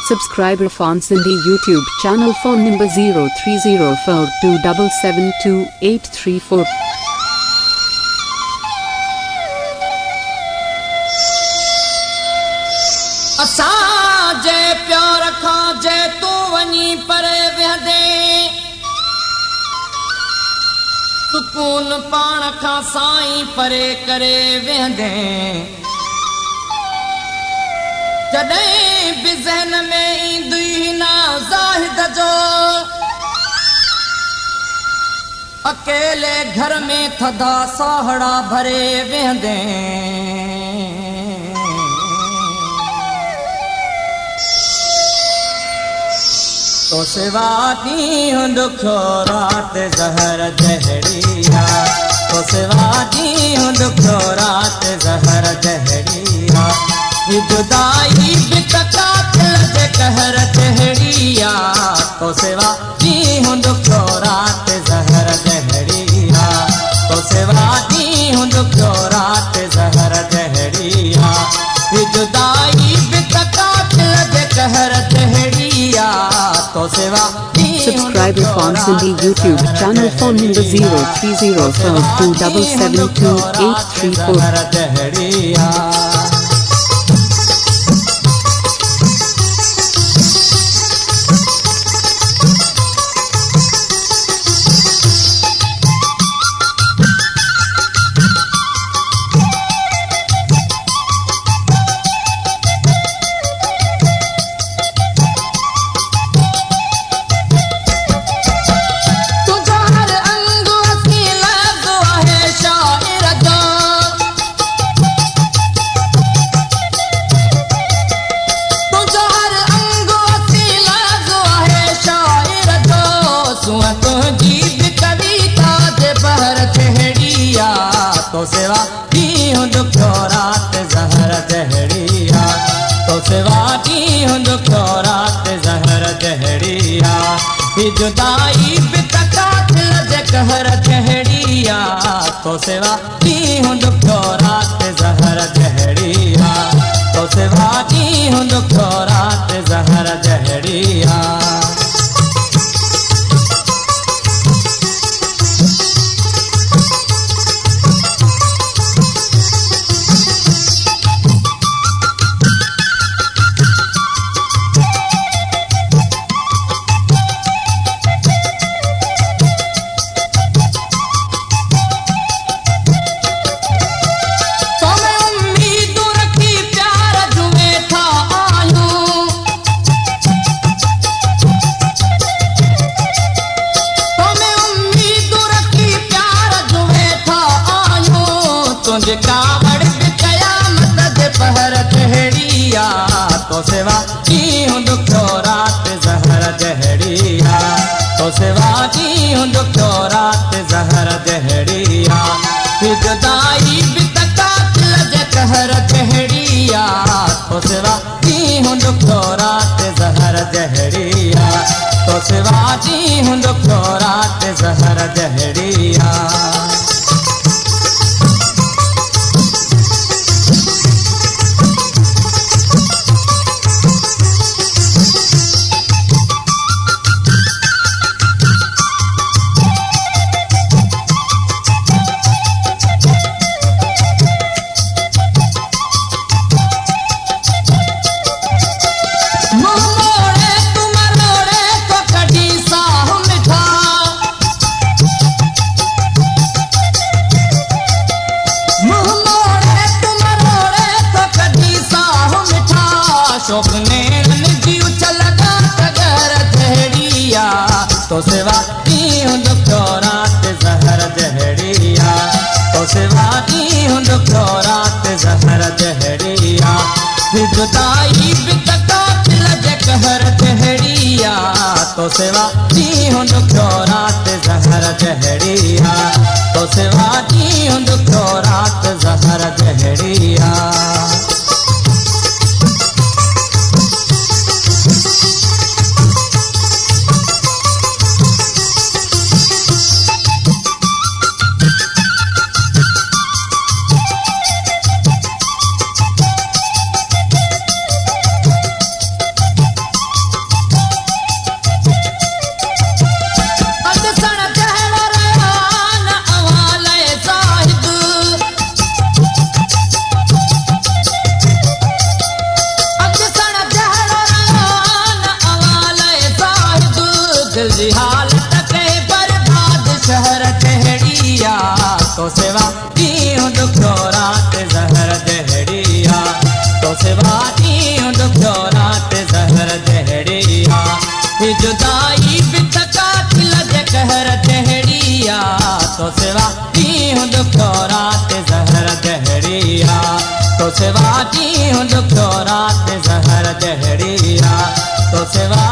Subscriber Fon Sindhi YouTube channel. Phone number 030427728834. असां जे प्यार खां जे तू वञी परे वेंदे सुकून पाण खां साईं परे करे वेंदे जॾहिं बि ज़हन में ईंदी ना ज़ाहिद जो अकेले घर में थधा साहड़ा भरे वेंदे तो सिवा ॾींहुं ॾुखियो राति ज़हर जहड़िया तो सिवा ॾींहुं ॾुखियो राति ज़हर जहड़िया ही जुदाई बि कातिल जे कहर जहड़िया तो सिवा ॾींहुं ॾुखियो राति ज़हर जहड़िया तो सिवा ॾींहुं ॾुखियो राति ज़हर जहड़िया ही जुदाई बि कातिल जे कहर जहड़िया तो सिवा Subscriber Fon Sindhi YouTube channel. Phone number 030427728834. तो सिवा ॾींहुं ॾुखियो राति ज़हर जहड़िया तो सिवा ॾींहुं ॾुखियो राति ज़हर जहड़िया ही जुदाई बि कातिल जे कहर जहड़िया तो सिवा ॾींहुं ॾुखियो राति ज़हर जहड़िया तो सिवा ॾींहुं ॾुखियो राति ज़हर जहड़िया कावड़ बि क़यामत जे पहर जहड़िया तो सिवा ॾींहुं ॾुखियो राति ज़हर जहड़िया तो सिवा ॾींहुं ॾुखियो राति ज़हर जहड़िया ही जुदाई बि कातिल जे कहर जहड़िया तो सिवा ॾींहुं ॾुखियो राति ज़हर जहड़िया तो सिवा ॾींहुं ॾुखियो राति ज़हर जहड़िया शौक नैनन जी उछल गहर जहड़िया तो सिवा ॾींहुं ॾुखियो राति ज़हर जहड़िया तो सिवा ॾींहुं ॾुखियो राति ज़हर जहड़िया ही जुदाई बि कातिल जे कहर जहड़िया तो सिवा ॾींहुं ॾुखियो राति ज़हर जहड़िया तो सिवा ॾींहुं ॾुखियो राति ज़हर जहड़िया ॾींहुं ॾुखियो राति ज़हर जहिड़िया तो सिवा ॾींहुं ॾुखियो राति ज़हर जहिड़िया ही जुदाई बि थका दिल जे कहर जहिड़िया तो सिवा ॾींहुं ॾुखियो राति ज़हर जहिड़िया तो सिवा ॾींहुं ॾुखियो राति ज़हर जहिड़िया तो सिवा